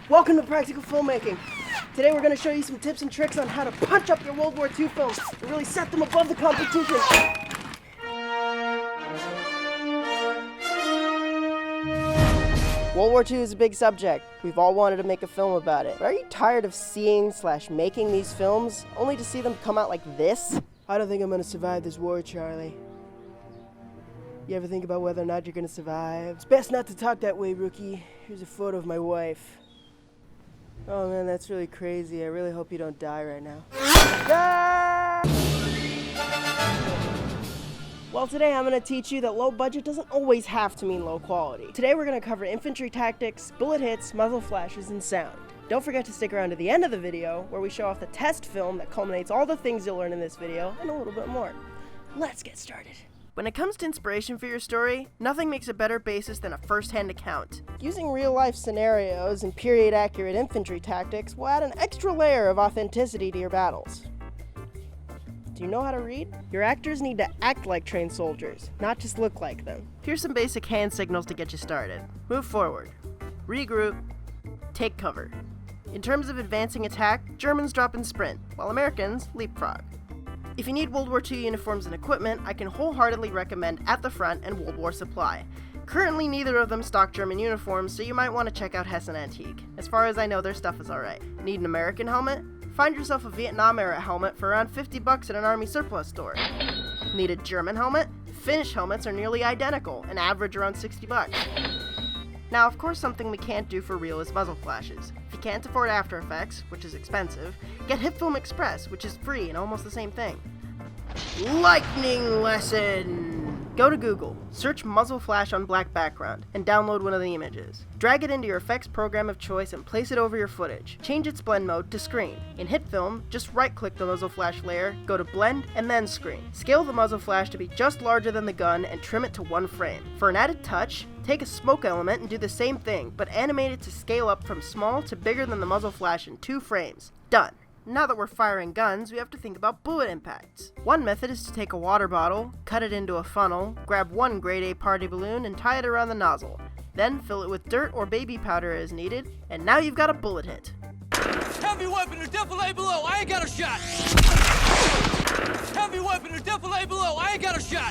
Welcome to Practical Filmmaking. Today we're going to show you some tips and tricks on how to punch up your World War II films and really set them above the competition. World War II is a big subject. We've all wanted to make a film about it. But are you tired of seeing/making these films only to see them come out like this? I don't think I'm going to survive this war, Charlie. You ever think about whether or not you're going to survive? It's best not to talk that way, rookie. Here's a photo of my wife. Oh man, that's really crazy. I really hope you don't die right now. Ah! Well, today I'm going to teach you that low budget doesn't always have to mean low quality. Today we're going to cover infantry tactics, bullet hits, muzzle flashes, and sound. Don't forget to stick around to the end of the video where we show off the test film that culminates all the things you'll learn in this video and a little bit more. Let's get started. When it comes to inspiration for your story, nothing makes a better basis than a first-hand account. Using real-life scenarios and period-accurate infantry tactics will add an extra layer of authenticity to your battles. Do you know how to read? Your actors need to act like trained soldiers, not just look like them. Here's some basic hand signals to get you started. Move forward. Regroup. Take cover. In terms of advancing attack, Germans drop and sprint, while Americans leapfrog. If you need World War II uniforms and equipment, I can wholeheartedly recommend At the Front and World War Supply. Currently, neither of them stock German uniforms, so you might want to check out Hessen Antique. As far as I know, their stuff is alright. Need an American helmet? Find yourself a Vietnam-era helmet for around $50 at an army surplus store. Need a German helmet? Finnish helmets are nearly identical and average around $60. Now, of course, something we can't do for real is muzzle flashes. If you can't afford After Effects, which is expensive, get HitFilm Express, which is free and almost the same thing. Lightning lesson! Go to Google, search muzzle flash on black background, and download one of the images. Drag it into your effects program of choice and place it over your footage. Change its blend mode to screen. In HitFilm, just right-click the muzzle flash layer, go to blend, and then screen. Scale the muzzle flash to be just larger than the gun and trim it to 1 frame. For an added touch, take a smoke element and do the same thing, but animate it to scale up from small to bigger than the muzzle flash in 2 frames. Done. Now that we're firing guns, we have to think about bullet impacts. One method is to take a water bottle, cut it into a funnel, grab one grade A party balloon, and tie it around the nozzle. Then fill it with dirt or baby powder as needed, and now you've got a bullet hit. Heavy weapon or defilade below, I ain't got a shot! Heavy weapon or defilade below, I ain't got a shot!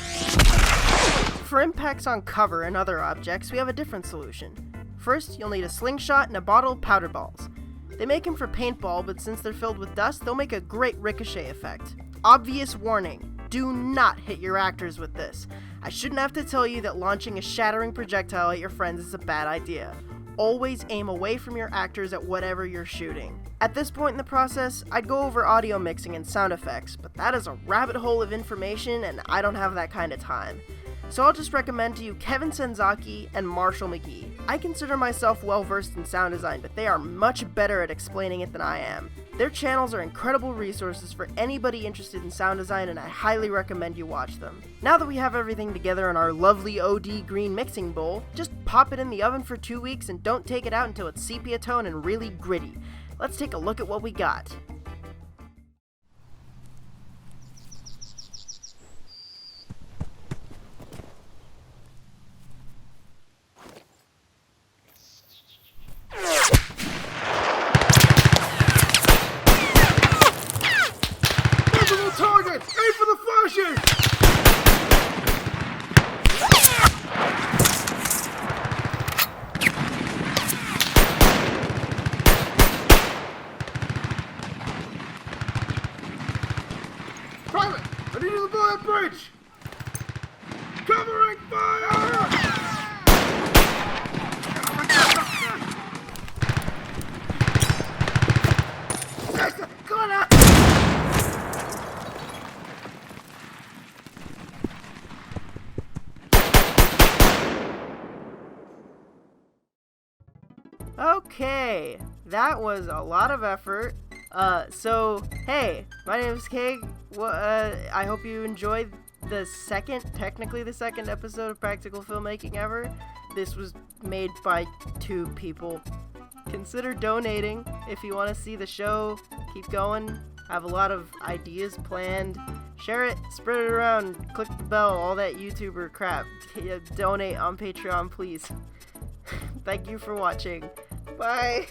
For impacts on cover and other objects, we have a different solution. First, you'll need a slingshot and a bottle of Powderballs. They make them for paintball, but since they're filled with dust, they'll make a great ricochet effect. Obvious warning, do not hit your actors with this. I shouldn't have to tell you that launching a shattering projectile at your friends is a bad idea. Always aim away from your actors at whatever you're shooting. At this point in the process, I'd go over audio mixing and sound effects, but that is a rabbit hole of information and I don't have that kind of time. So I'll just recommend to you Kevin Senzaki and Marshall Mcgee. I consider myself well versed in sound design, but they are much better at explaining it than I am. Their channels are incredible resources for anybody interested in sound design, and I highly recommend you watch them. Now that we have everything together in our lovely OD green mixing bowl, just pop it in the oven for 2 weeks and don't take it out until it's sepia tone and really gritty. Let's take a look at what we got. Target! Aim for the flashes! Private! I need you to blow that bridge! Covering fire! Come on! Okay, that was a lot of effort. Hey, my name is Keg. I hope you enjoyed technically the second episode of Practical Filmmaking ever. This was made by 2 people. Consider donating if you want to see the show keep going. I have a lot of ideas planned. Share it, spread it around, click the bell, all that YouTuber crap. Donate on Patreon, please. Thank you for watching. Bye.